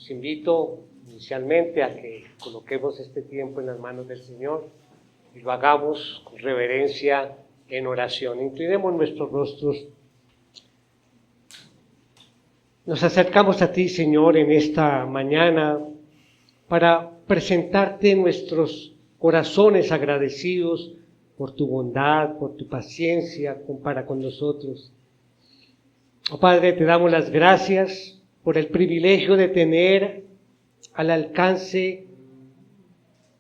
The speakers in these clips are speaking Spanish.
Os invito inicialmente a que coloquemos este tiempo en las manos del Señor y lo hagamos con reverencia en oración. Inclinemos nuestros rostros. Nos acercamos a ti, Señor, en esta mañana para presentarte nuestros corazones agradecidos por tu bondad, por tu paciencia para con nosotros. Oh Padre, te damos las gracias por el privilegio de tener al alcance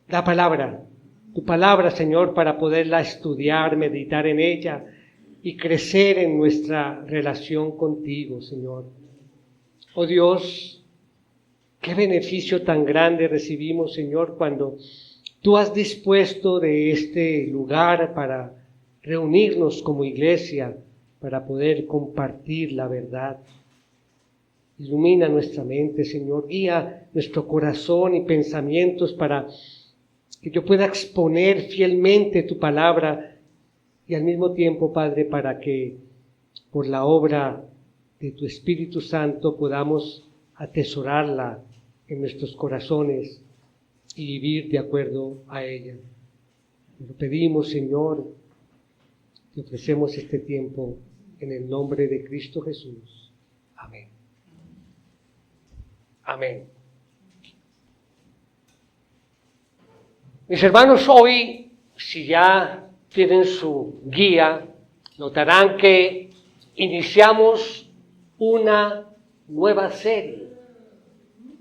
la palabra, tu palabra, Señor, para poderla estudiar, meditar en ella y crecer en nuestra relación contigo, Señor. Oh Dios, qué beneficio tan grande recibimos, Señor, cuando tú has dispuesto de este lugar para reunirnos como iglesia, para poder compartir la verdad. Ilumina nuestra mente, Señor, guía nuestro corazón y pensamientos para que yo pueda exponer fielmente tu palabra y al mismo tiempo, Padre, para que por la obra de tu Espíritu Santo podamos atesorarla en nuestros corazones y vivir de acuerdo a ella. Te lo pedimos, Señor, te ofrecemos este tiempo en el nombre de Cristo Jesús. Amén. Amén. Mis hermanos, hoy, si ya tienen su guía, notarán que iniciamos una nueva serie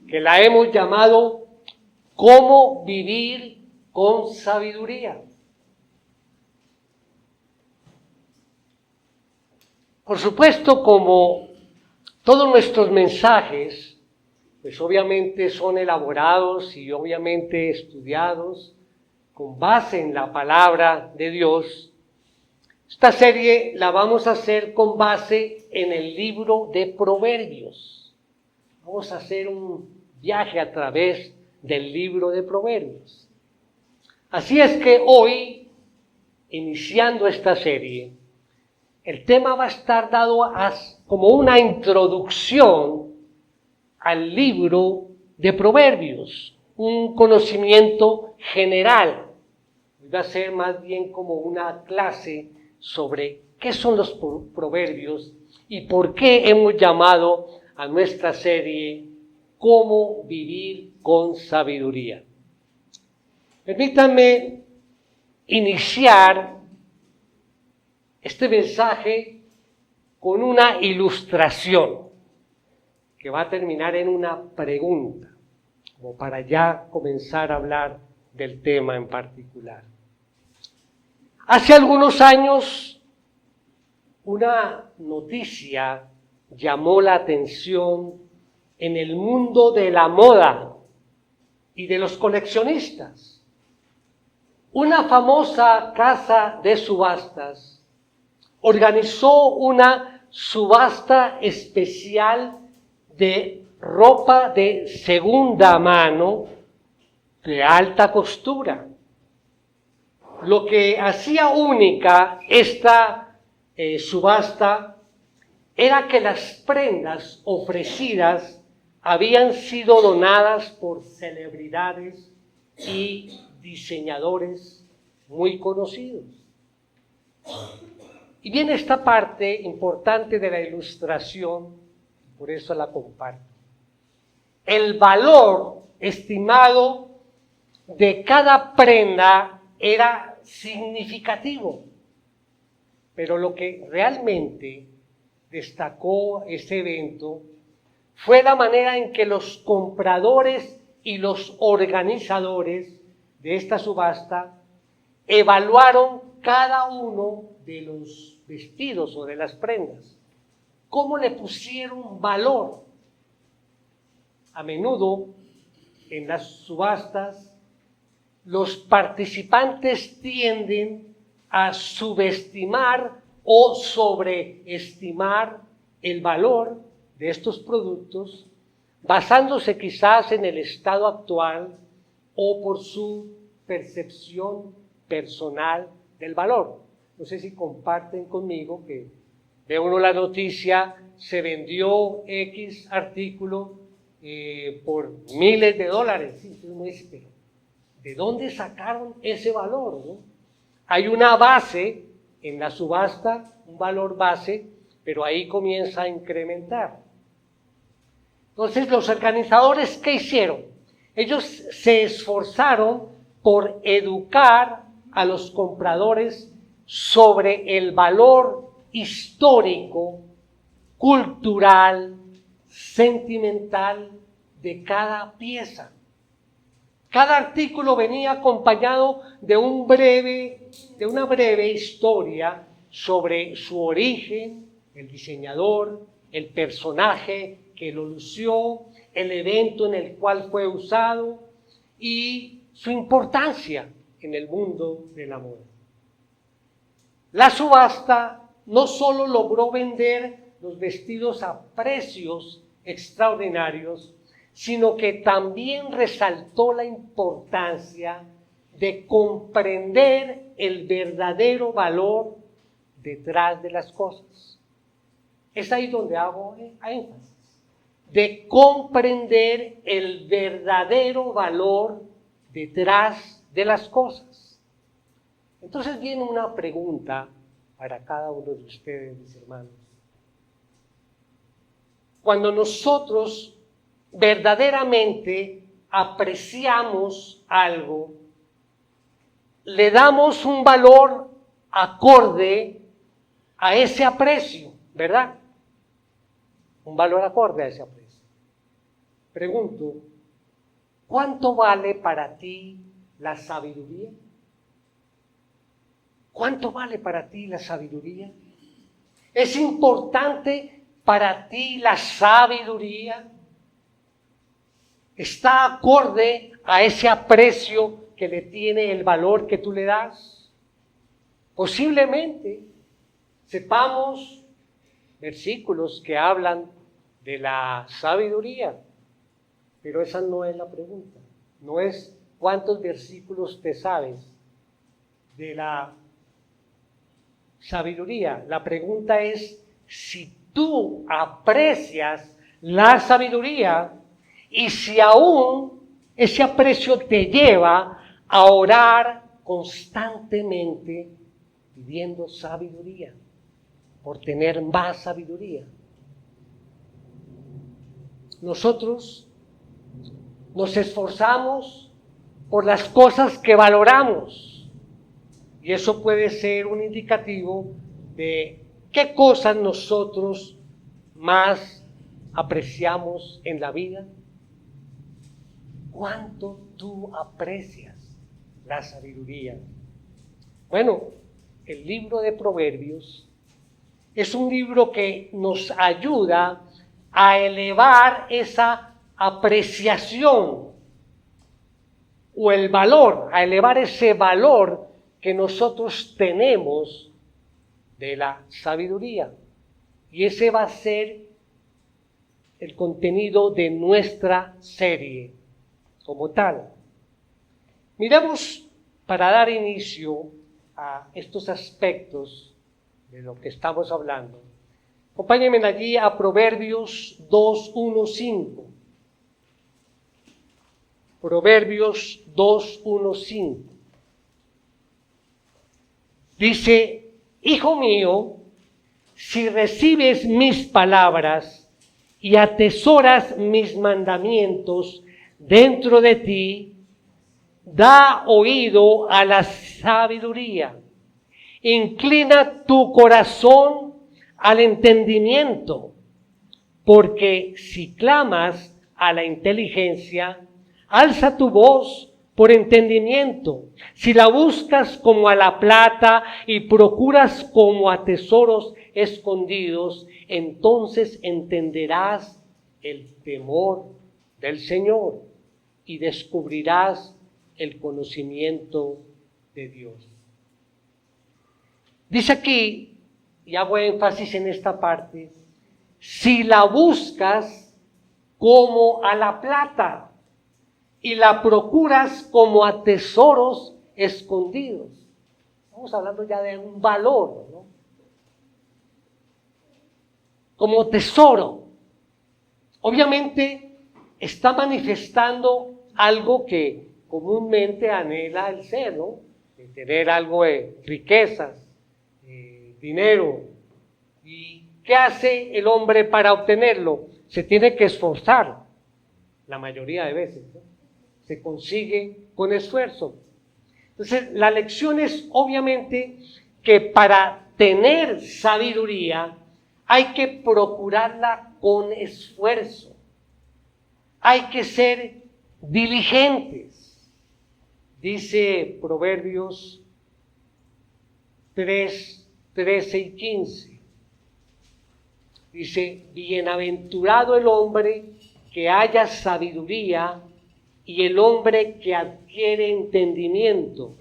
que la hemos llamado ¿Cómo vivir con sabiduría? Por supuesto, como todos nuestros mensajes, pues obviamente son elaborados y obviamente estudiados con base en la palabra de Dios. Esta serie la vamos a hacer con base en el libro de Proverbios. Vamos a hacer un viaje a través del libro de Proverbios. Así es que hoy, iniciando esta serie, el tema va a estar dado como una introducción al libro de Proverbios, un conocimiento general. Va a ser más bien como una clase sobre qué son los proverbios y por qué hemos llamado a nuestra serie Cómo vivir con sabiduría. Permítanme iniciar este mensaje con una ilustración que va a terminar en una pregunta, como para ya comenzar a hablar del tema en particular. Hace algunos años, una noticia llamó la atención en el mundo de la moda y de los coleccionistas. Una famosa casa de subastas organizó una subasta especial de ropa de segunda mano de alta costura. Lo que hacía única esta subasta era que las prendas ofrecidas habían sido donadas por celebridades y diseñadores muy conocidos. Y viene esta parte importante de la ilustración, por eso la comparto. El valor estimado de cada prenda era significativo, pero lo que realmente destacó ese evento fue la manera en que los compradores y los organizadores de esta subasta evaluaron cada uno de los vestidos o de las prendas. ¿Cómo le pusieron valor? A menudo en las subastas los participantes tienden a subestimar o sobreestimar el valor de estos productos, basándose quizás en el estado actual o por su percepción personal del valor. No sé si comparten conmigo que ve uno la noticia, se vendió X artículo por miles de dólares. Sí, uno dice, pero ¿de dónde sacaron ese valor, no? Hay una base en la subasta, un valor base, pero ahí comienza a incrementar. Entonces, los organizadores, ¿qué hicieron? Ellos se esforzaron por educar a los compradores sobre el valor histórico, cultural, sentimental de cada pieza. Cada artículo venía acompañado de una breve historia sobre su origen, el diseñador, el personaje que lo lució, el evento en el cual fue usado y su importancia en el mundo de la moda. La subasta no solo logró vender los vestidos a precios extraordinarios, sino que también resaltó la importancia de comprender el verdadero valor detrás de las cosas. Es ahí donde hago énfasis, de comprender el verdadero valor detrás de las cosas. Entonces viene una pregunta para cada uno de ustedes, mis hermanos. Cuando nosotros verdaderamente apreciamos algo, le damos un valor acorde a ese aprecio, ¿verdad? Un valor acorde a ese aprecio. Pregunto, ¿cuánto vale para ti la sabiduría? ¿Cuánto vale para ti la sabiduría? ¿Es importante para ti la sabiduría? ¿Está acorde a ese aprecio que le tiene el valor que tú le das? Posiblemente sepamos versículos que hablan de la sabiduría, pero esa no es la pregunta. No es cuántos versículos te sabes de la sabiduría. La pregunta es si tú aprecias la sabiduría y si aún ese aprecio te lleva a orar constantemente pidiendo sabiduría, por tener más sabiduría. Nosotros nos esforzamos por las cosas que valoramos y eso puede ser un indicativo de qué cosas nosotros más apreciamos en la vida. ¿Cuánto tú aprecias la sabiduría? Bueno, el libro de Proverbios es un libro que nos ayuda a elevar esa apreciación o el valor, a elevar ese valor que nosotros tenemos de la sabiduría. Y ese va a ser el contenido de nuestra serie como tal. Miremos, para dar inicio a estos aspectos de lo que estamos hablando, acompáñenme allí a Proverbios 2:1-5. Proverbios 2:1-5. Dice: Hijo mío, si recibes mis palabras y atesoras mis mandamientos dentro de ti, da oído a la sabiduría, inclina tu corazón al entendimiento, porque si clamas a la inteligencia, alza tu voz por entendimiento. Si la buscas como a la plata y procuras como a tesoros escondidos, entonces entenderás el temor del Señor y descubrirás el conocimiento de Dios. Dice aquí, y hago énfasis en esta parte, si la buscas como a la plata y la procuras como a tesoros escondidos. Estamos hablando ya de un valor, ¿no? Como tesoro. Obviamente, está manifestando algo que comúnmente anhela el ser, ¿no? De tener algo de riquezas, dinero. ¿Y qué hace el hombre para obtenerlo? Se tiene que esforzar, la mayoría de veces, ¿no? Se consigue con esfuerzo. Entonces, la lección es obviamente que para tener sabiduría hay que procurarla con esfuerzo. Hay que ser diligentes. Dice Proverbios 3, 13 y 15. Dice, bienaventurado el hombre que haya sabiduría y el hombre que adquiere entendimiento,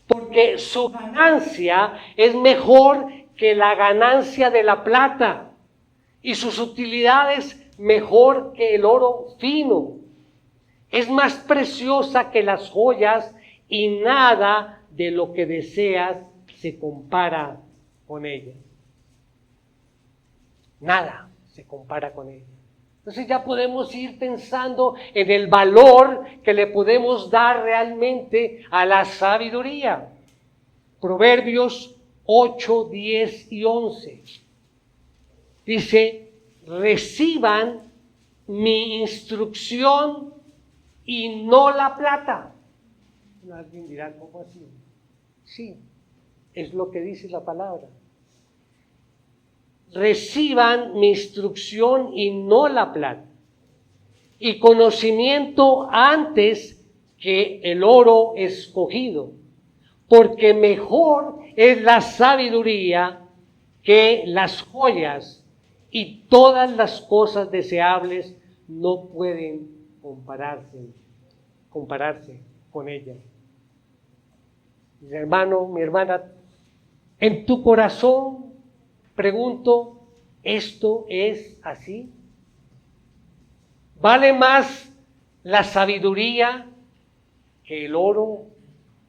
porque su ganancia es mejor que la ganancia de la plata y sus utilidades mejor que el oro fino. Es más preciosa que las joyas y nada de lo que deseas se compara con ella. Nada se compara con ella. Entonces ya podemos ir pensando en el valor que le podemos dar realmente a la sabiduría. Proverbios 8, 10 y 11. Dice, reciban mi instrucción y no la plata. Alguien dirá, ¿cómo así? Sí, es lo que dice la palabra. Reciban mi instrucción y no la plata, y conocimiento antes que el oro escogido, porque mejor es la sabiduría que las joyas, y todas las cosas deseables no pueden compararse con ella. Mi hermano, mi hermana, en tu corazón pregunto, ¿esto es así? ¿Vale más la sabiduría que el oro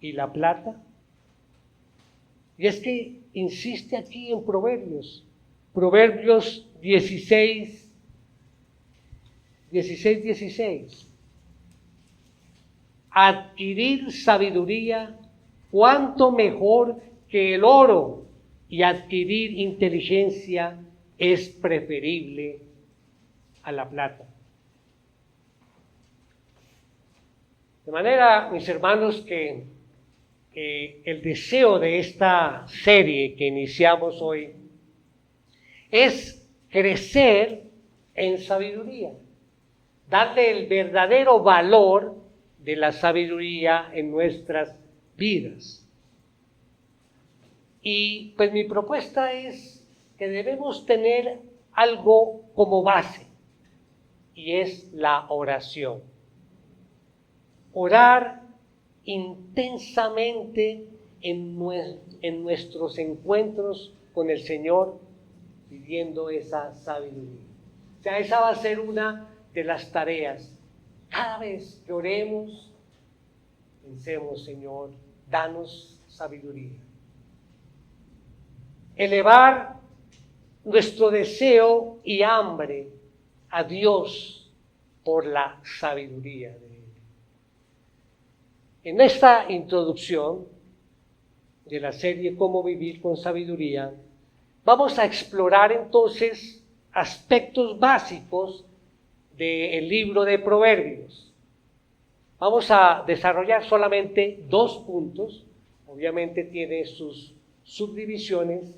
y la plata? Y es que insiste aquí en Proverbios 16. Adquirir sabiduría, cuánto mejor que el oro, y adquirir inteligencia es preferible a la plata. De manera, mis hermanos, que el deseo de esta serie que iniciamos hoy es crecer en sabiduría, darle el verdadero valor de la sabiduría en nuestras vidas. Y pues mi propuesta es que debemos tener algo como base, y es la oración. Orar intensamente en nuestros encuentros con el Señor, pidiendo esa sabiduría. O sea, esa va a ser una de las tareas. Cada vez que oremos, pensemos, Señor, danos sabiduría. Elevar nuestro deseo y hambre a Dios por la sabiduría de Él. En esta introducción de la serie Cómo vivir con sabiduría, vamos a explorar entonces aspectos básicos del libro de Proverbios. Vamos a desarrollar solamente 2 puntos, obviamente tiene sus subdivisiones,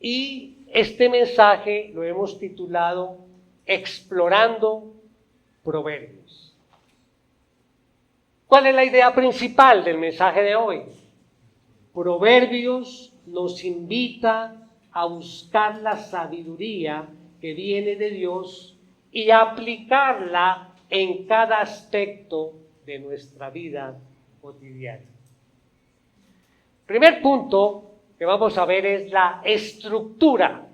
y este mensaje lo hemos titulado Explorando Proverbios. ¿Cuál es la idea principal del mensaje de hoy? Proverbios nos invita a buscar la sabiduría que viene de Dios y aplicarla en cada aspecto de nuestra vida cotidiana. Primer punto que vamos a ver es la estructura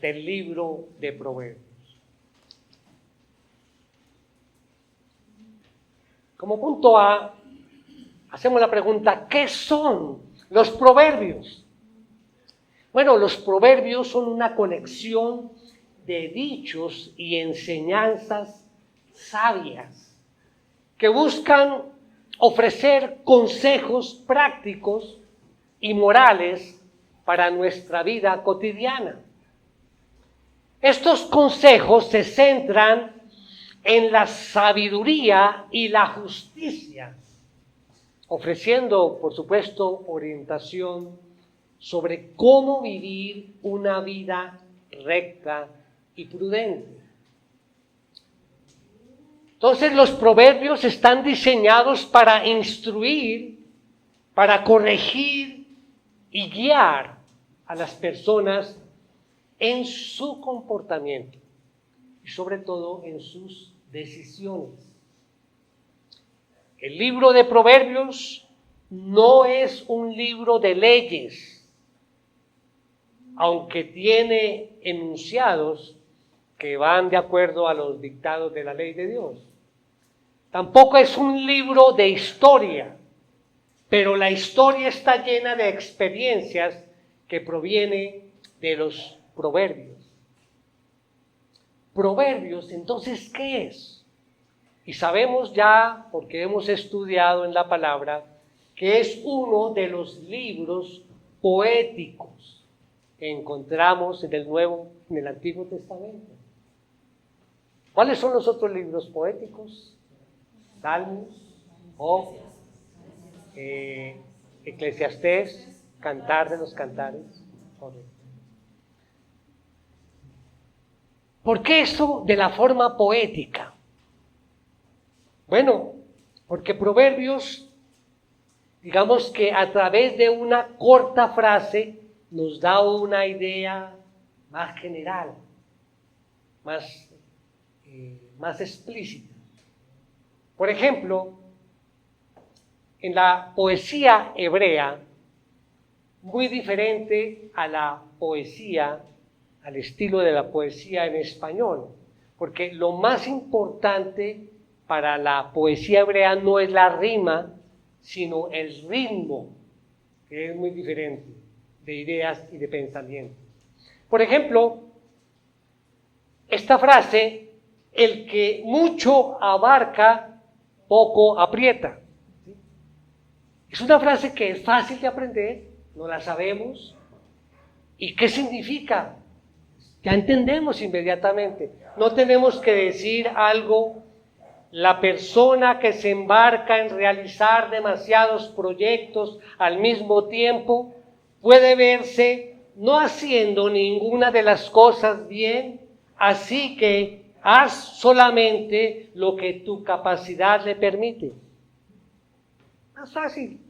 del libro de Proverbios. Como punto A, hacemos la pregunta, ¿qué son los proverbios? Bueno, los proverbios son una colección de dichos y enseñanzas sabias que buscan ofrecer consejos prácticos y morales para nuestra vida cotidiana. Estos consejos se centran en la sabiduría y la justicia, ofreciendo, por supuesto, orientación sobre cómo vivir una vida recta y prudente. Entonces, los proverbios están diseñados para instruir, para corregir y guiar a las personas en su comportamiento y sobre todo en sus decisiones. El libro de Proverbios no es un libro de leyes, aunque tiene enunciados que van de acuerdo a los dictados de la ley de Dios. Tampoco es un libro de historia, pero la historia está llena de experiencias que provienen de los proverbios. Proverbios, entonces, ¿qué es? Y sabemos ya, porque hemos estudiado en la palabra, que es uno de los libros poéticos que encontramos en el Antiguo Testamento. ¿Cuáles son los otros libros poéticos? Salmos, Job, Eclesiastés, Cantar de los Cantares. ¿Por qué eso de la forma poética? Bueno, porque Proverbios, digamos que a través de una corta frase nos da una idea más general, más explícita. Por ejemplo, en la poesía hebrea, muy diferente a la poesía, al estilo de la poesía en español, porque lo más importante para la poesía hebrea no es la rima, sino el ritmo, que es muy diferente de ideas y de pensamientos. Por ejemplo, esta frase, el que mucho abarca, poco aprieta. Es una frase que es fácil de aprender, no la sabemos. ¿Y qué significa? Ya entendemos inmediatamente. No tenemos que decir algo. La persona que se embarca en realizar demasiados proyectos al mismo tiempo puede verse no haciendo ninguna de las cosas bien, así que haz solamente lo que tu capacidad le permite. Más fácil.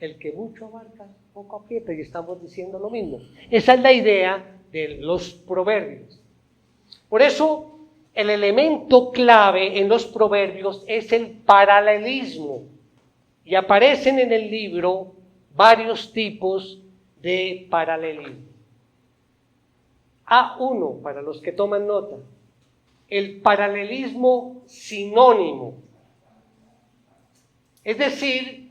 El que mucho abarca, poco aprieta, y estamos diciendo lo mismo. Esa es la idea de los proverbios. Por eso, el elemento clave en los proverbios es el paralelismo. Y aparecen en el libro varios tipos de paralelismo. A1, para los que toman nota. El paralelismo sinónimo. Es decir,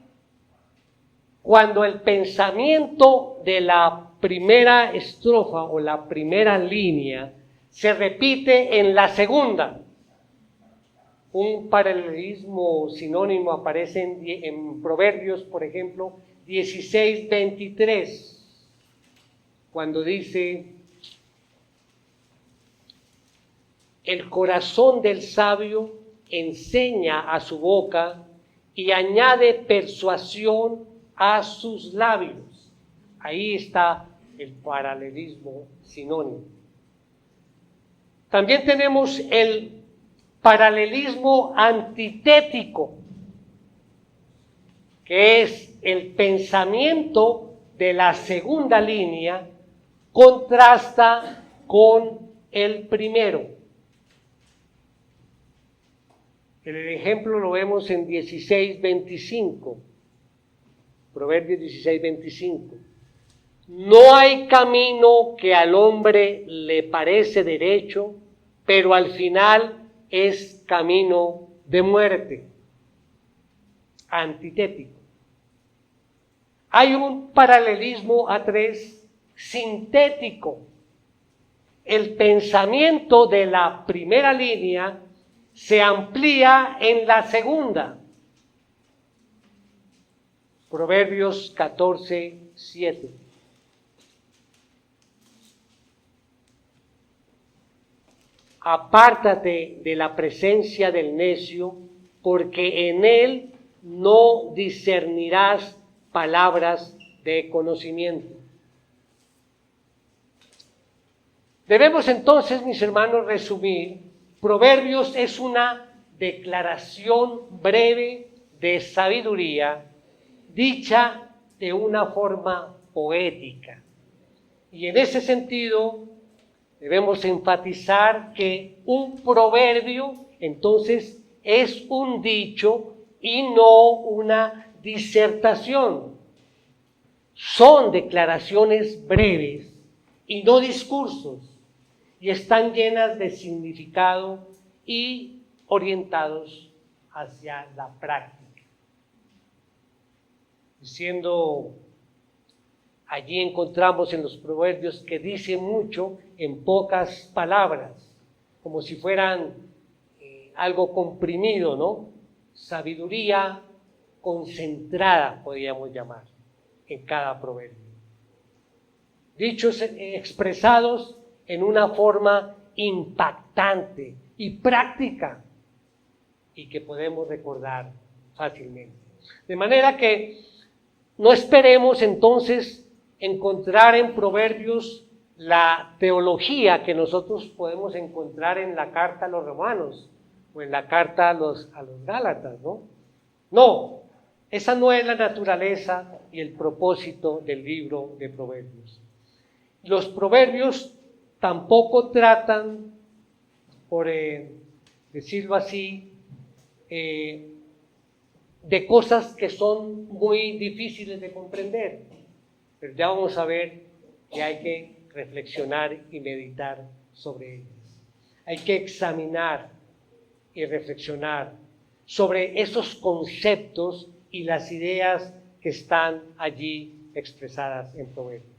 cuando el pensamiento de la primera estrofa o la primera línea se repite en la segunda. Un paralelismo sinónimo aparece en Proverbios, por ejemplo, 16:23, cuando dice: el corazón del sabio enseña a su boca y añade persuasión a sus labios. Ahí está el paralelismo sinónimo. También tenemos el paralelismo antitético, que es el pensamiento de la segunda línea contrasta con el primero. El ejemplo lo vemos en 16:25, Proverbios 16:25. No hay camino que al hombre le parece derecho, pero al final es camino de muerte. Antitético. Hay un paralelismo A3 sintético. El pensamiento de la primera línea se amplía en la segunda. Proverbios 14:7. Apártate de la presencia del necio, porque en él no discernirás palabras de conocimiento. Debemos entonces, mis hermanos, resumir. Proverbios es una declaración breve de sabiduría, dicha de una forma poética. Y en ese sentido, debemos enfatizar que un proverbio, entonces, es un dicho y no una disertación. Son declaraciones breves y no discursos, y están llenas de significado y orientados hacia la práctica. Diciendo, allí encontramos en los proverbios que dice mucho en pocas palabras, como si fueran algo comprimido, ¿no? Sabiduría concentrada, podríamos llamar, en cada proverbio. Dichos expresados en una forma impactante y práctica y que podemos recordar fácilmente. De manera que no esperemos entonces encontrar en Proverbios la teología que nosotros podemos encontrar en la carta a los romanos o en la carta a los gálatas, ¿no? No, esa no es la naturaleza y el propósito del libro de Proverbios. Los proverbios tampoco tratan, por decirlo así, de cosas que son muy difíciles de comprender. Pero ya vamos a ver que hay que reflexionar y meditar sobre ellas. Hay que examinar y reflexionar sobre esos conceptos y las ideas que están allí expresadas en Proverbios.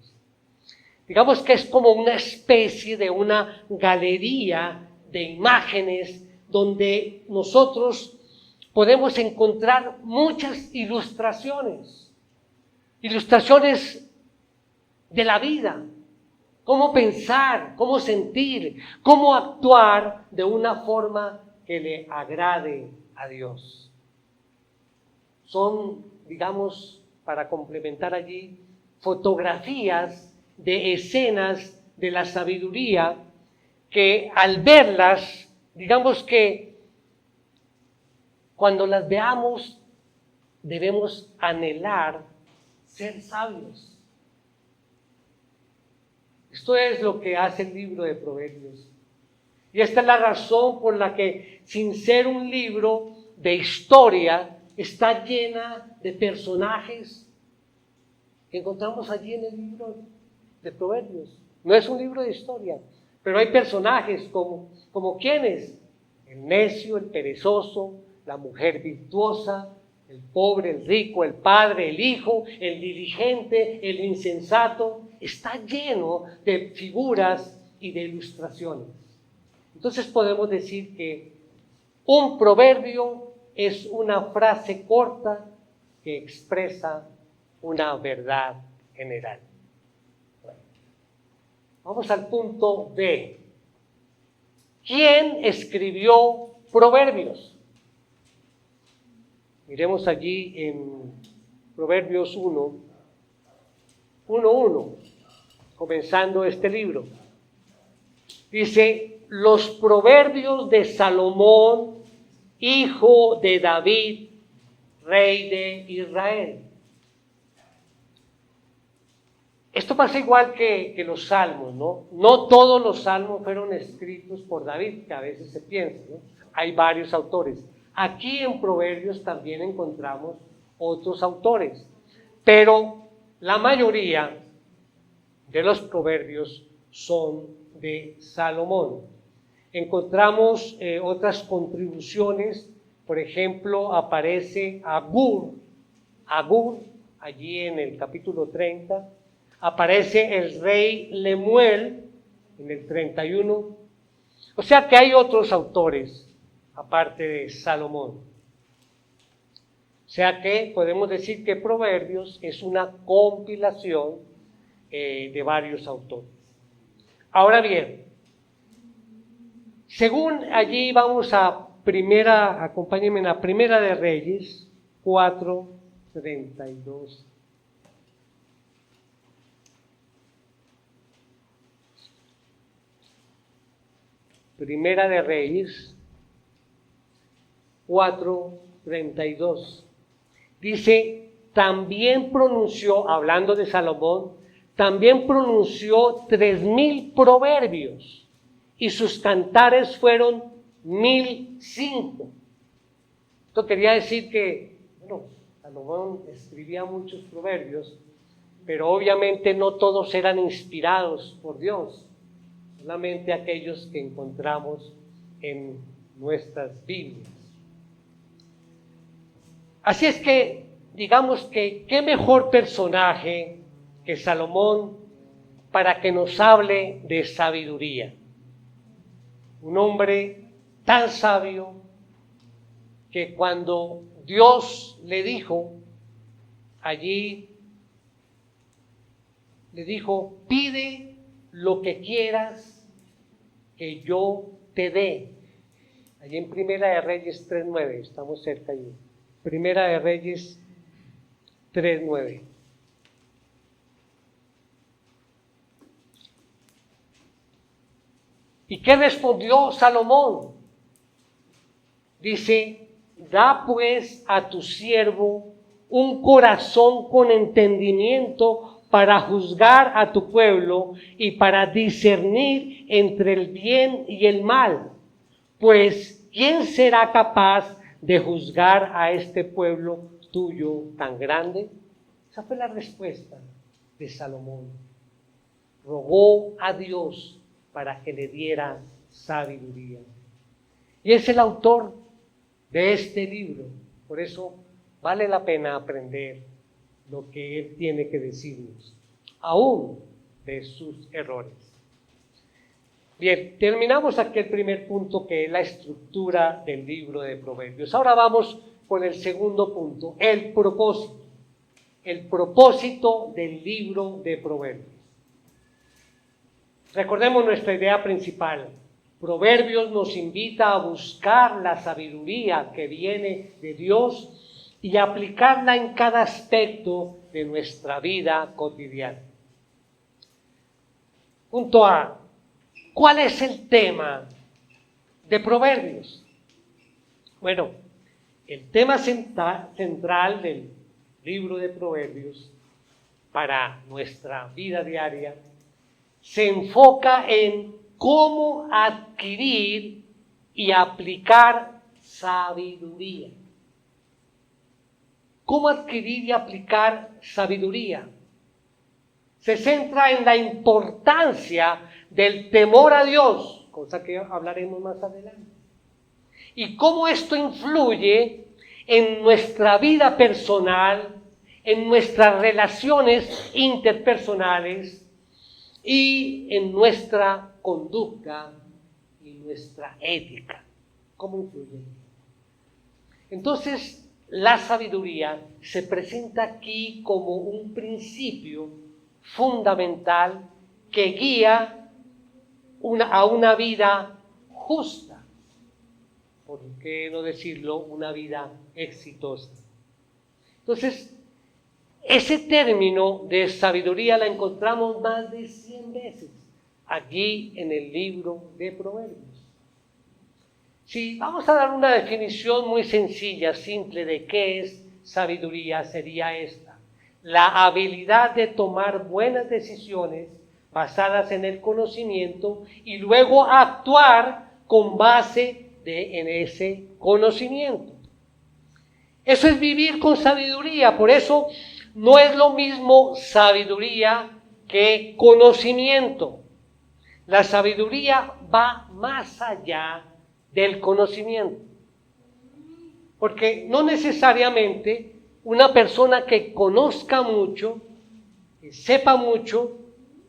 Digamos que es como una especie de una galería de imágenes donde nosotros podemos encontrar muchas ilustraciones de la vida, cómo pensar, cómo sentir, cómo actuar de una forma que le agrade a Dios. Son, digamos, para complementar allí, fotografías de escenas de la sabiduría que al verlas, digamos que cuando las veamos debemos anhelar ser sabios. Esto es lo que hace el libro de Proverbios. Y esta es la razón por la que, sin ser un libro de historia, está llena de personajes que encontramos allí en el libro de Proverbios. No es un libro de historia, pero hay personajes como ¿quiénes? El necio, el perezoso, la mujer virtuosa, el pobre, el rico, el padre, el hijo, el diligente, el insensato. Está lleno de figuras y de ilustraciones. Entonces podemos decir que un proverbio es una frase corta que expresa una verdad general. Vamos al punto B. ¿Quién escribió Proverbios? Miremos allí en Proverbios 1:1, comenzando este libro. Dice, los proverbios de Salomón, hijo de David, rey de Israel. Esto pasa igual que los salmos, ¿no? No todos los salmos fueron escritos por David, que a veces se piensa, ¿no? Hay varios autores. Aquí en Proverbios también encontramos otros autores, pero la mayoría de los proverbios son de Salomón. Encontramos otras contribuciones, por ejemplo, aparece Agur, allí en el capítulo 30, aparece el rey Lemuel en el 31, o sea que hay otros autores aparte de Salomón. O sea que podemos decir que Proverbios es una compilación de varios autores. Ahora bien, según allí vamos acompáñenme en la Primera de Reyes 4:32. Primera de Reyes 4:32. Dice, también pronunció, hablando de Salomón, también pronunció 3,000 proverbios, y sus cantares fueron 1,005. Esto quería decir que, Salomón escribía muchos proverbios, pero obviamente no todos eran inspirados por Dios, solamente aquellos que encontramos en nuestras Biblias. Así es que, digamos que, ¿qué mejor personaje que Salomón para que nos hable de sabiduría? Un hombre tan sabio que cuando Dios le dijo, pide lo que quieras que yo te dé. Allí en Primera de Reyes 3:9, estamos cerca allí. Primera de Reyes 3:9. ¿Y qué respondió Salomón? Dice, da pues a tu siervo un corazón con entendimiento para juzgar a tu pueblo y para discernir entre el bien y el mal. Pues, ¿quién será capaz de juzgar a este pueblo tuyo tan grande? Esa fue la respuesta de Salomón. Rogó a Dios para que le diera sabiduría. Y es el autor de este libro. Por eso vale la pena aprender lo que él tiene que decirnos, aún de sus errores. Bien, terminamos aquí el primer punto, que es la estructura del libro de Proverbios. Ahora vamos con el segundo punto, el propósito. El propósito del libro de Proverbios. Recordemos nuestra idea principal. Proverbios nos invita a buscar la sabiduría que viene de Dios y aplicarla en cada aspecto de nuestra vida cotidiana. Punto A. ¿Cuál es el tema de Proverbios? Bueno, el tema central del libro de Proverbios para nuestra vida diaria se enfoca en cómo adquirir y aplicar sabiduría. ¿Cómo adquirir y aplicar sabiduría? Se centra en la importancia del temor a Dios, cosa que hablaremos más adelante, y cómo esto influye en nuestra vida personal, en nuestras relaciones interpersonales y en nuestra conducta y nuestra ética. ¿Cómo influye? Entonces, la sabiduría se presenta aquí como un principio fundamental que guía a una vida justa, por qué no decirlo, una vida exitosa. Entonces, ese término de sabiduría la encontramos más de 100 veces aquí en el libro de Proverbios. Si vamos a dar una definición muy sencilla, simple de qué es sabiduría, sería esta: la habilidad de tomar buenas decisiones basadas en el conocimiento y luego actuar con base en ese conocimiento. Eso es vivir con sabiduría. Por eso no es lo mismo sabiduría que conocimiento. La sabiduría va más allá del conocimiento. Porque no necesariamente una persona que conozca mucho, que sepa mucho,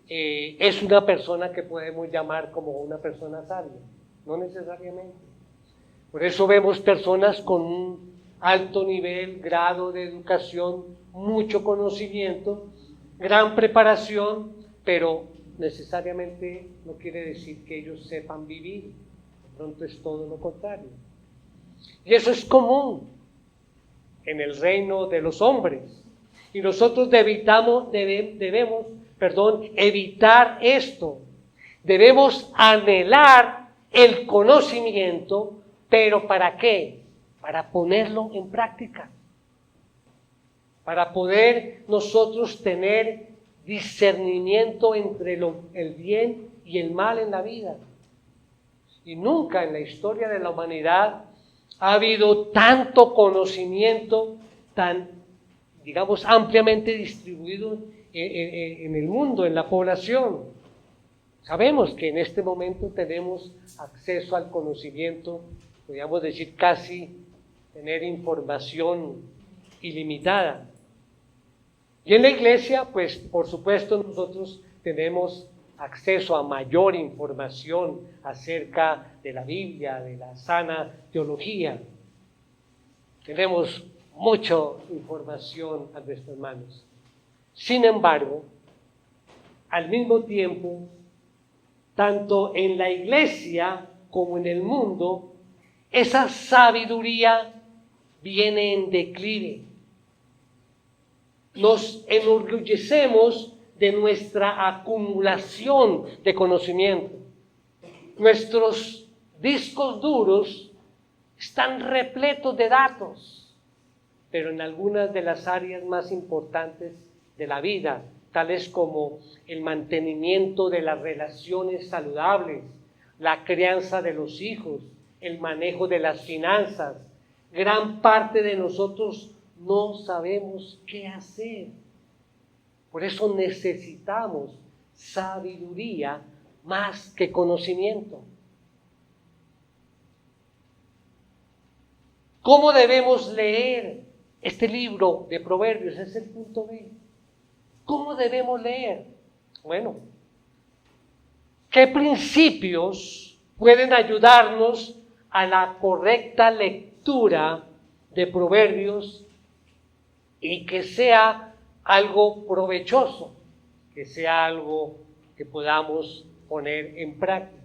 es una persona que podemos llamar como una persona sabia. No necesariamente. Por eso vemos personas con un alto nivel, grado de educación, mucho conocimiento, gran preparación, pero necesariamente no quiere decir que ellos sepan vivir. De pronto es todo lo contrario. Y eso es común en el reino de los hombres. Y nosotros debemos evitar esto. Debemos anhelar el conocimiento, pero ¿para qué? Para ponerlo en práctica. Para poder nosotros tener discernimiento entre el bien y el mal en la vida. Y nunca en la historia de la humanidad ha habido tanto conocimiento tan, digamos, ampliamente distribuido en el mundo, en la población. Sabemos que en este momento tenemos acceso al conocimiento, podríamos decir casi tener información ilimitada. Y en la iglesia, pues por supuesto nosotros tenemos acceso a mayor información acerca de la Biblia, de la sana teología. Tenemos mucha información a nuestras manos. Sin embargo, al mismo tiempo, tanto en la iglesia como en el mundo, esa sabiduría viene en declive. Nos enorgullecemos de nuestra acumulación de conocimiento. Nuestros discos duros están repletos de datos, pero en algunas de las áreas más importantes de la vida, tales como el mantenimiento de las relaciones saludables, la crianza de los hijos, el manejo de las finanzas, gran parte de nosotros no sabemos qué hacer. Por eso necesitamos sabiduría más que conocimiento. ¿Cómo debemos leer este libro de Proverbios? Es el punto B. ¿Cómo debemos leer? Bueno, ¿qué principios pueden ayudarnos a la correcta lectura de Proverbios y que sea algo provechoso, que sea algo que podamos poner en práctica?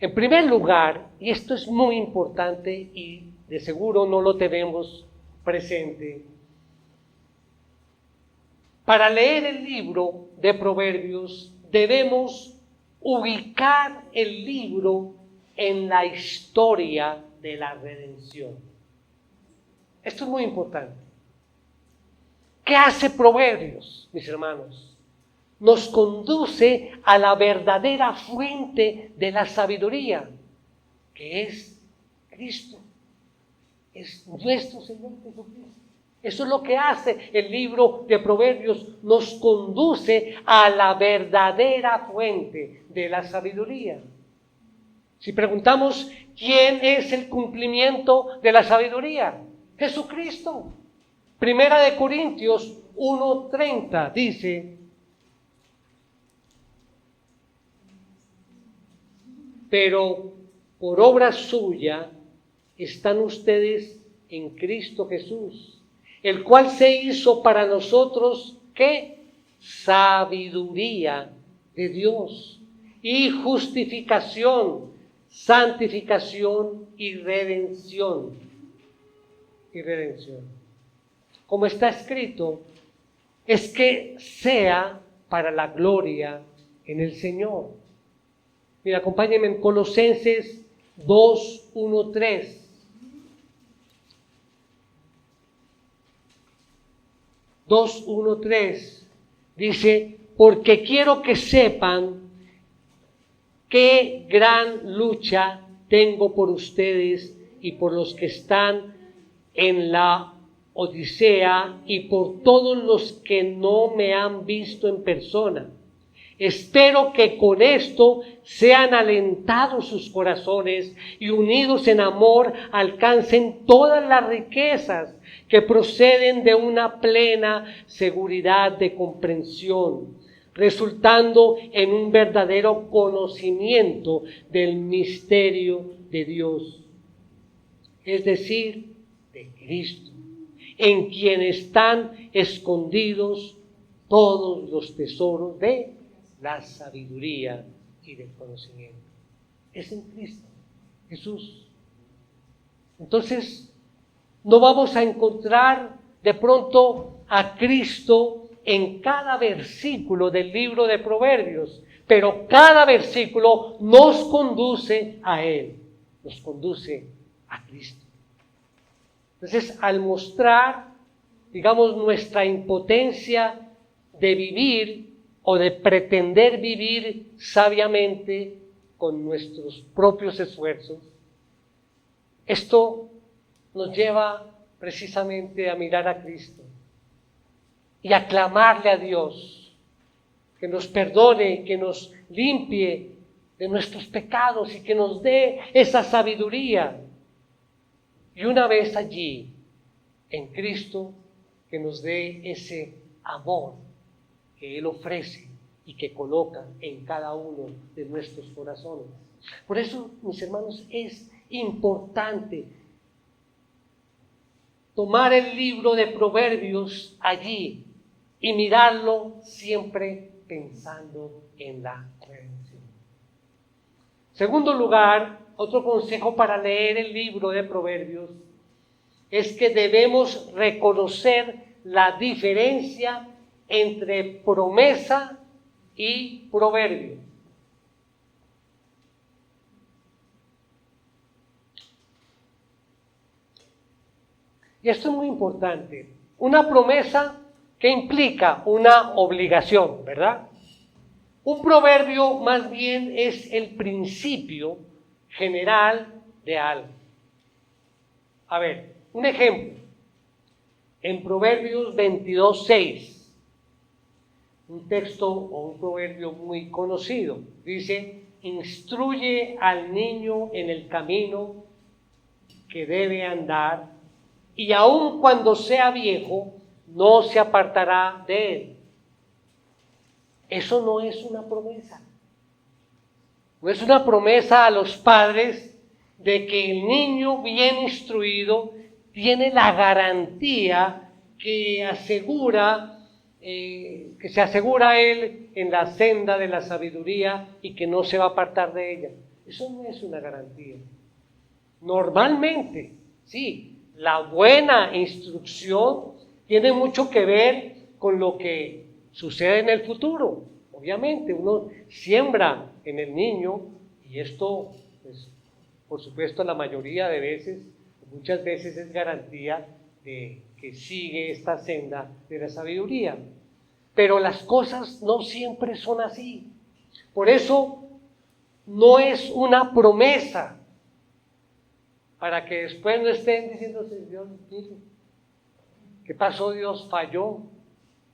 En primer lugar, y esto es muy importante y de seguro no lo tenemos presente, para leer el libro de Proverbios debemos ubicar el libro en la historia de la redención. Esto es muy importante. ¿Qué hace Proverbios, mis hermanos? Nos conduce a la verdadera fuente de la sabiduría, que es Cristo, es nuestro Señor Jesucristo. Eso es lo que hace el libro de Proverbios, nos conduce a la verdadera fuente de la sabiduría. Si preguntamos, ¿quién es el cumplimiento de la sabiduría? Jesucristo. Primera de Corintios 1:30 dice: pero por obra suya están ustedes en Cristo Jesús, el cual se hizo para nosotros, ¿qué? Sabiduría de Dios y justificación, santificación y redención. Como está escrito, es que sea para la gloria en el Señor. Mira, acompáñenme en Colosenses 2:1-3. Dice: porque quiero que sepan qué gran lucha tengo por ustedes y por los que están en la Odisea y por todos los que no me han visto en persona. Espero que con esto sean alentados sus corazones y unidos en amor alcancen todas las riquezas que proceden de una plena seguridad de comprensión, resultando en un verdadero conocimiento del misterio de Dios, es decir, de Cristo, en quien están escondidos todos los tesoros de la sabiduría y del conocimiento. Es en Cristo, Jesús. Entonces, no vamos a encontrar de pronto a Cristo en cada versículo del libro de Proverbios, pero cada versículo nos conduce a Él, nos conduce a Cristo. Entonces, al mostrar, digamos, nuestra impotencia de vivir o de pretender vivir sabiamente con nuestros propios esfuerzos, esto nos lleva precisamente a mirar a Cristo y a clamarle a Dios que nos perdone, que nos limpie de nuestros pecados y que nos dé esa sabiduría. Y una vez allí, en Cristo, que nos dé ese amor que Él ofrece y que coloca en cada uno de nuestros corazones. Por eso, mis hermanos, es importante tomar el libro de Proverbios allí y mirarlo siempre pensando en la redención. Segundo lugar, otro consejo para leer el libro de Proverbios es que debemos reconocer la diferencia entre promesa y proverbio. Y esto es muy importante. Una promesa que implica una obligación, ¿verdad? Un proverbio más bien es el principio general de algo. A ver, un ejemplo. En Proverbios 22:6, un texto o un proverbio muy conocido, dice: instruye al niño en el camino que debe andar, y aun cuando sea viejo, no se apartará de él. Eso no es una promesa. No es una promesa a los padres de que el niño bien instruido tiene la garantía que se asegura él en la senda de la sabiduría y que no se va a apartar de ella. Eso no es una garantía. Normalmente, sí, la buena instrucción tiene mucho que ver con lo que sucede en el futuro. Obviamente, uno siembra en el niño, y esto, pues, por supuesto, la mayoría de veces, muchas veces es garantía de que sigue esta senda de la sabiduría. Pero las cosas no siempre son así. Por eso, no es una promesa para que después no estén diciéndose: Dios, mire, ¿qué pasó? Dios falló,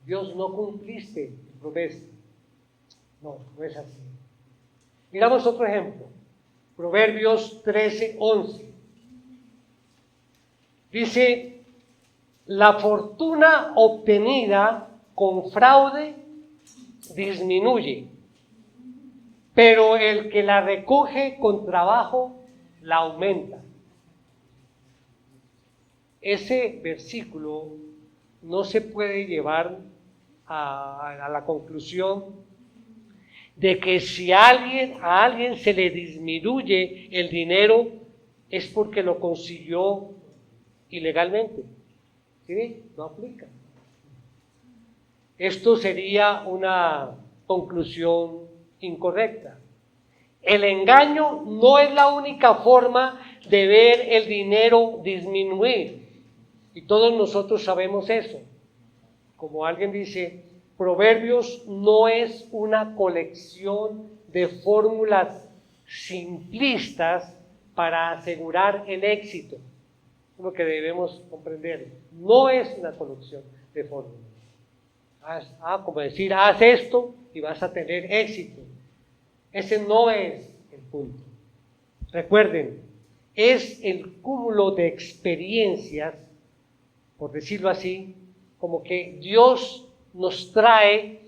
Dios no cumpliste tu promesa. No, no es así. Miramos otro ejemplo. Proverbios 13:11. Dice: la fortuna obtenida con fraude disminuye, pero el que la recoge con trabajo la aumenta. Ese versículo no se puede llevar a la conclusión de que si a alguien se le disminuye el dinero es porque lo consiguió ilegalmente. ¿Sí? No aplica. Esto sería una conclusión incorrecta. El engaño no es la única forma de ver el dinero disminuir. Y todos nosotros sabemos eso. Como alguien dice, Proverbios no es una colección de fórmulas simplistas para asegurar el éxito. Es lo que debemos comprender. No es una colección de fórmulas. Como decir, haz esto y vas a tener éxito. Ese no es el punto. Recuerden, es el cúmulo de experiencias, por decirlo así, como que Dios nos trae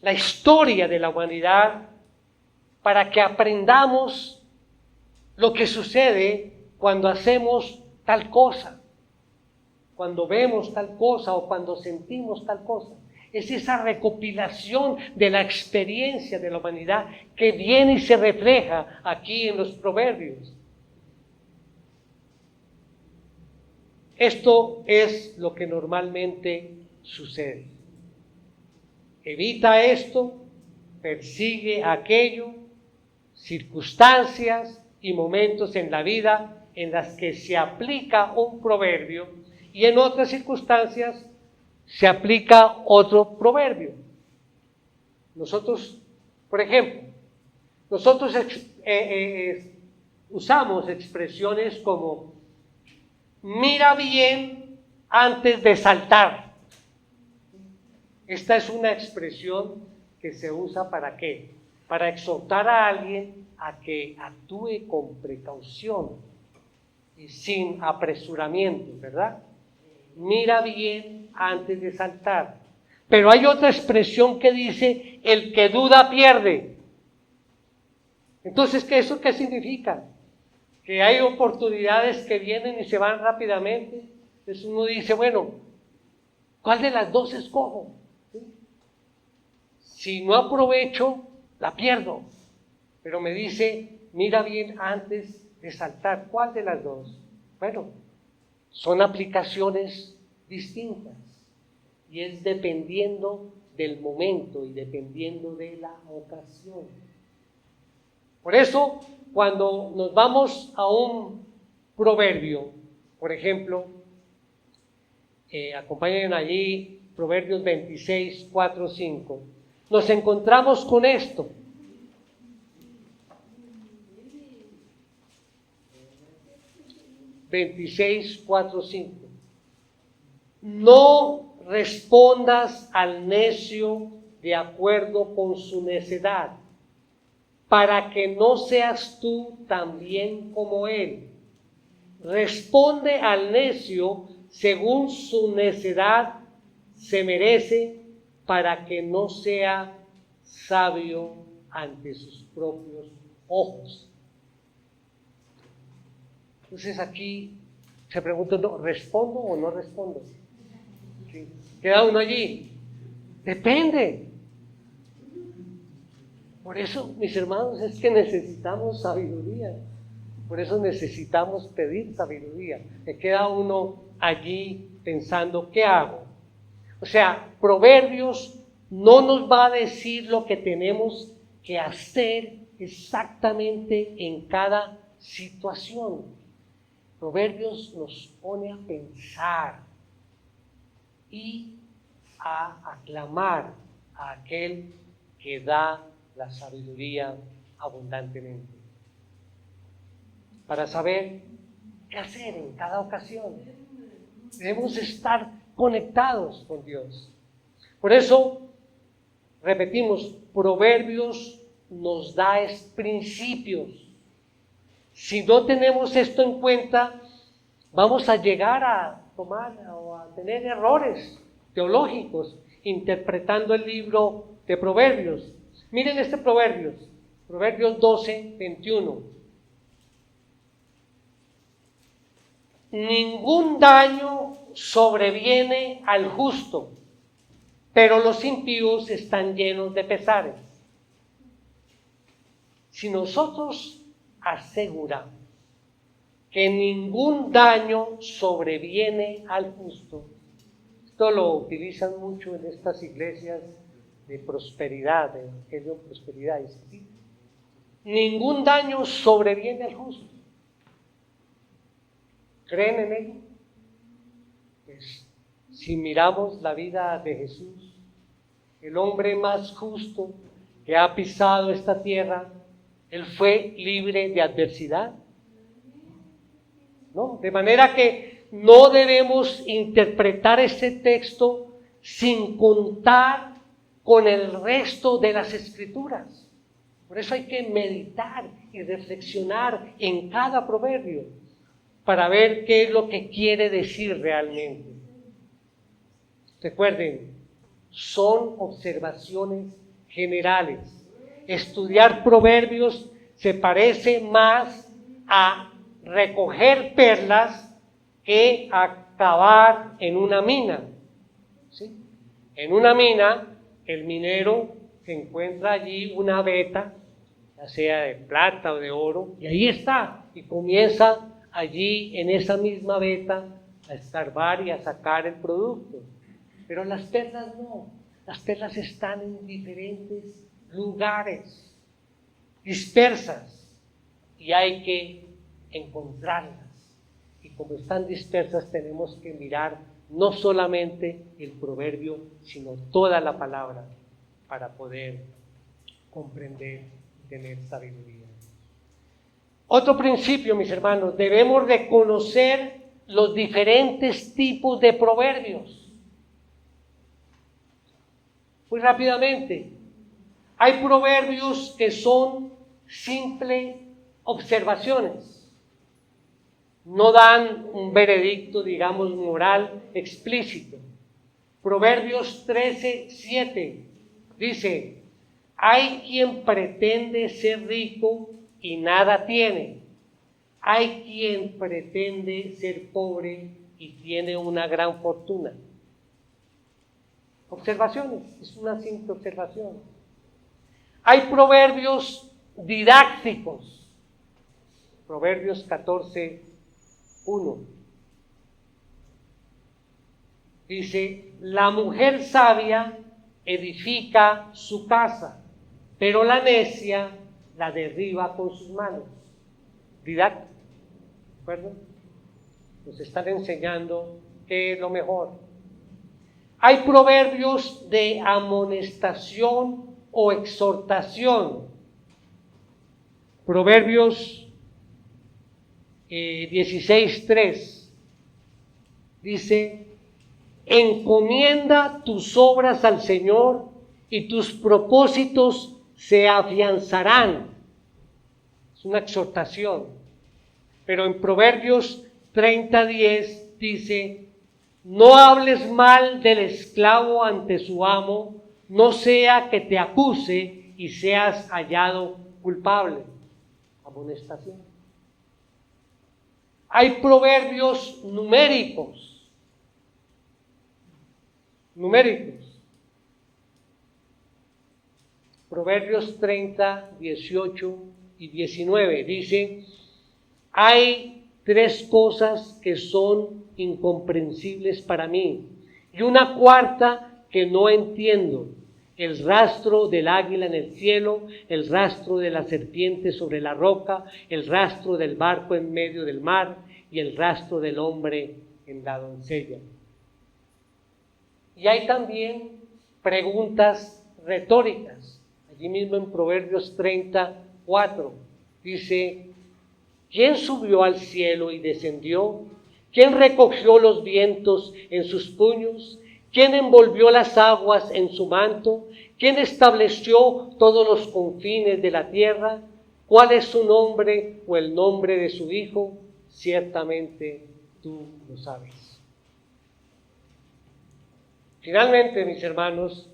la historia de la humanidad para que aprendamos lo que sucede cuando hacemos tal cosa, cuando vemos tal cosa o cuando sentimos tal cosa. Es esa recopilación de la experiencia de la humanidad que viene y se refleja aquí en los proverbios. Esto es lo que normalmente sucede. Evita esto, persigue aquello, circunstancias y momentos en la vida en las que se aplica un proverbio y en otras circunstancias se aplica otro proverbio. Nosotros, por ejemplo, usamos expresiones como mira bien antes de saltar. Esta es una expresión que se usa ¿para qué? Para exhortar a alguien a que actúe con precaución y sin apresuramiento, ¿verdad? Mira bien antes de saltar. Pero hay otra expresión que dice, el que duda pierde. Entonces, ¿eso qué significa? Que hay oportunidades que vienen y se van rápidamente. Entonces uno dice, bueno, ¿cuál de las dos escojo? ¿Sí? Si no aprovecho, la pierdo. Pero me dice, mira bien antes de saltar. ¿Cuál de las dos? Bueno, son aplicaciones distintas. Y es dependiendo del momento y dependiendo de la ocasión. Por eso, cuando nos vamos a un proverbio, por ejemplo, acompañen allí Proverbios 26, 4, 5, nos encontramos con esto. (26, 4, 5) No respondas al necio de acuerdo con su necedad, para que no seas tú también como él. Responde al necio según su necedad se merece, para que no sea sabio ante sus propios ojos. Entonces aquí se pregunta, ¿no, respondo o no respondo? ¿Sí? Queda uno allí. Depende. Por eso, mis hermanos, es que necesitamos sabiduría. Por eso necesitamos pedir sabiduría. Me queda uno allí pensando, ¿qué hago? O sea, Proverbios no nos va a decir lo que tenemos que hacer exactamente en cada situación. Proverbios nos pone a pensar y a aclamar a aquel que da la sabiduría abundantemente, para saber qué hacer en cada ocasión. Debemos estar conectados con Dios. Por eso, repetimos, Proverbios nos da principios. Si no tenemos esto en cuenta, vamos a llegar a tomar o a tener errores teológicos interpretando el libro de Proverbios. Miren este Proverbios 12, 21. Ningún daño sobreviene al justo, pero los impíos están llenos de pesares. Si nosotros aseguramos que ningún daño sobreviene al justo, esto lo utilizan mucho en estas iglesias de prosperidad, de evangelio de prosperidad, ¿sí? Ningún daño sobreviene al justo. ¿Creen en ello? Pues, si miramos la vida de Jesús, el hombre más justo que ha pisado esta tierra, él fue libre de adversidad, ¿no? De manera que no debemos interpretar este texto sin contar con el resto de las Escrituras. Por eso hay que meditar y reflexionar en cada proverbio para ver qué es lo que quiere decir realmente. Recuerden, son observaciones generales. Estudiar proverbios se parece más a recoger perlas que a cavar en una mina. ¿Sí? En una mina, el minero se encuentra allí una veta, ya sea de plata o de oro, y ahí está, y comienza allí en esa misma veta a escarbar y a sacar el producto. Pero las perlas no, las perlas están en diferentes lugares, dispersas, y hay que encontrarlas. Y como están dispersas, tenemos que mirar no solamente el proverbio, sino toda la palabra para poder comprender y tener sabiduría. Otro principio, mis hermanos, debemos reconocer los diferentes tipos de proverbios. Muy rápidamente, hay proverbios que son simples observaciones. No dan un veredicto, digamos, moral explícito. Proverbios 13:7 dice: hay quien pretende ser rico y nada tiene. Hay quien pretende ser pobre y tiene una gran fortuna. Observaciones, es una simple observación. Hay proverbios didácticos. Proverbios 14:1 dice: la mujer sabia edifica su casa, pero la necia la derriba con sus manos. Didáctico, ¿de acuerdo? Nos están enseñando qué es lo mejor. Hay proverbios de amonestación o exhortación. Proverbios 16:3 dice: encomienda tus obras al Señor y tus propósitos se afianzarán. Es una exhortación. Pero en Proverbios 30:10 dice: no hables mal del esclavo ante su amo, no sea que te acuse y seas hallado culpable. Amonestación. Hay proverbios numéricos. Proverbios 30, 18 y 19 dice: hay tres cosas que son incomprensibles para mí, y una cuarta que no entiendo: el rastro del águila en el cielo, el rastro de la serpiente sobre la roca, el rastro del barco en medio del mar, y el rastro del hombre en la doncella. Y hay también preguntas retóricas. Allí mismo en Proverbios 30:4 dice: ¿quién subió al cielo y descendió? ¿Quién recogió los vientos en sus puños? ¿Quién envolvió las aguas en su manto? ¿Quién estableció todos los confines de la tierra? ¿Cuál es su nombre o el nombre de su hijo? Ciertamente tú lo sabes. Finalmente, mis hermanos,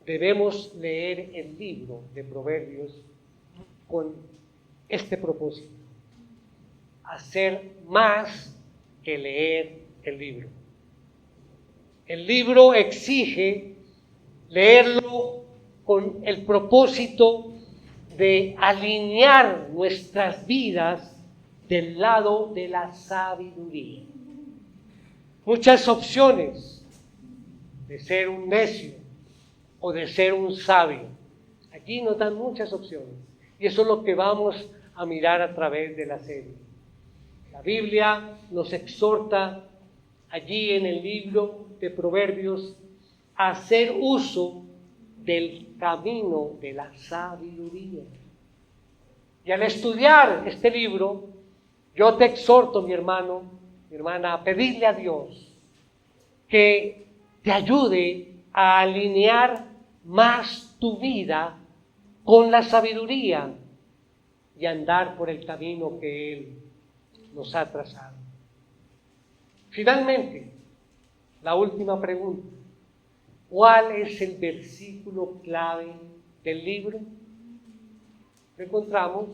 debemos leer el libro de Proverbios con este propósito: hacer más que leer el libro. El libro exige leerlo con el propósito de alinear nuestras vidas del lado de la sabiduría. Muchas opciones de ser un necio o de ser un sabio. Aquí nos dan muchas opciones, y eso es lo que vamos a mirar a través de la serie. La Biblia nos exhorta allí en el libro de Proverbios a hacer uso del camino de la sabiduría. Y al estudiar este libro, yo te exhorto, mi hermano, mi hermana, a pedirle a Dios que te ayude a alinear más tu vida con la sabiduría y andar por el camino que Él nos ha trazado. Finalmente, la última pregunta: ¿cuál es el versículo clave del libro lo encontramos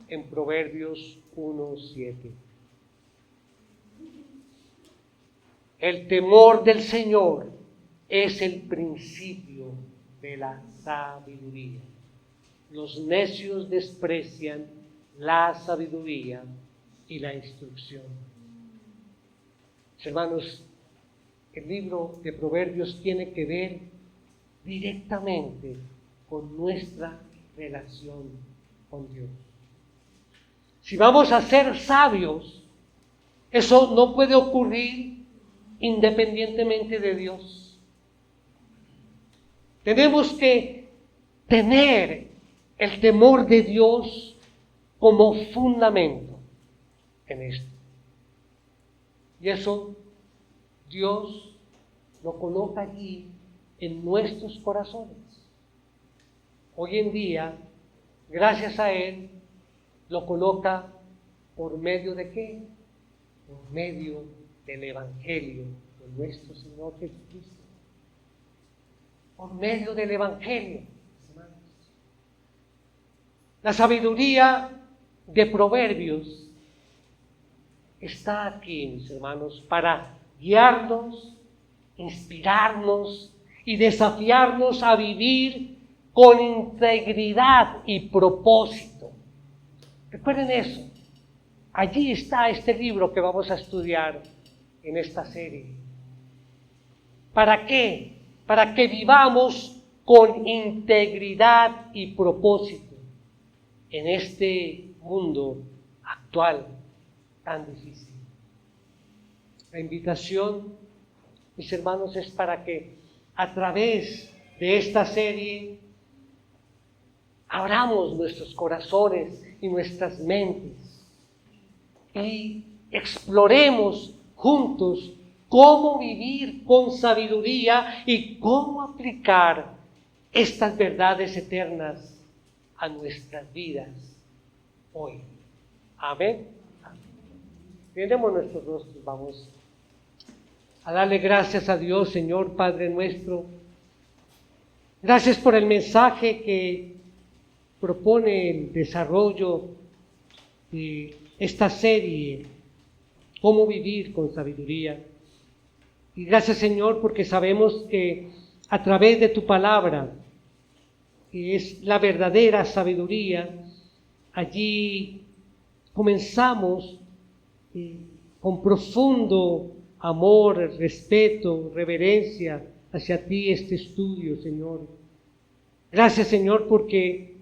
en Proverbios 1:7. El temor del Señor es el principio de la sabiduría. Los necios desprecian la sabiduría y la instrucción. Hermanos, el libro de Proverbios tiene que ver directamente con nuestra relación con Dios. Si vamos a ser sabios, eso no puede ocurrir independientemente de Dios. Tenemos que tener el temor de Dios como fundamento en esto. Y eso Dios lo coloca allí en nuestros corazones. Hoy en día, gracias a Él, lo coloca por medio de ¿qué? Por medio del Evangelio de nuestro Señor Jesucristo. Por medio del Evangelio, hermanos. La sabiduría de Proverbios está aquí, mis hermanos, para guiarnos, inspirarnos y desafiarnos a vivir con integridad y propósito. Recuerden eso. Allí está este libro que vamos a estudiar en esta serie. ¿Para qué? Para que vivamos con integridad y propósito en este mundo actual tan difícil. La invitación, mis hermanos, es para que a través de esta serie abramos nuestros corazones y nuestras mentes y exploremos juntos cómo vivir con sabiduría y cómo aplicar estas verdades eternas a nuestras vidas hoy. Amén. Tenemos nuestros rostros, vamos a darle gracias a Dios, Señor Padre nuestro. Gracias por el mensaje que propone el desarrollo de esta serie, cómo vivir con sabiduría. Y gracias, Señor, porque sabemos que a través de tu palabra, que es la verdadera sabiduría, allí comenzamos con profundo amor, respeto, reverencia hacia ti este estudio, Señor. Gracias, Señor, porque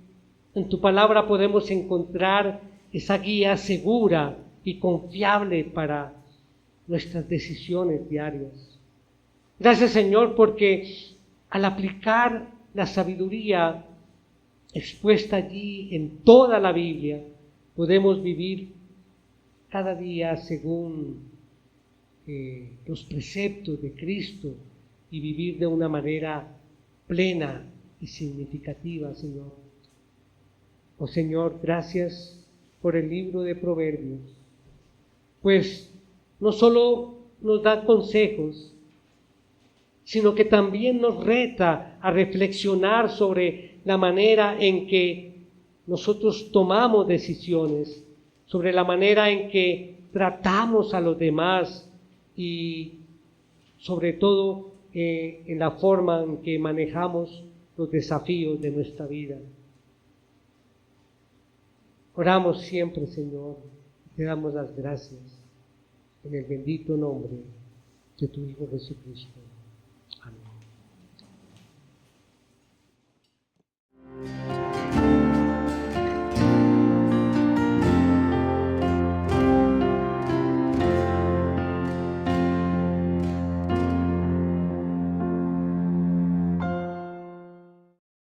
en tu palabra podemos encontrar esa guía segura y confiable para nuestras decisiones diarias. Gracias, Señor, porque al aplicar la sabiduría expuesta allí en toda la Biblia, podemos vivir cada día según los preceptos de Cristo y vivir de una manera plena y significativa, Señor. Oh Señor, gracias por el libro de Proverbios, pues no solo nos da consejos, sino que también nos reta a reflexionar sobre la manera en que nosotros tomamos decisiones, sobre la manera en que tratamos a los demás y sobre todo en la forma en que manejamos los desafíos de nuestra vida. Oramos siempre, Señor, te damos las gracias en el bendito nombre de tu Hijo Jesucristo.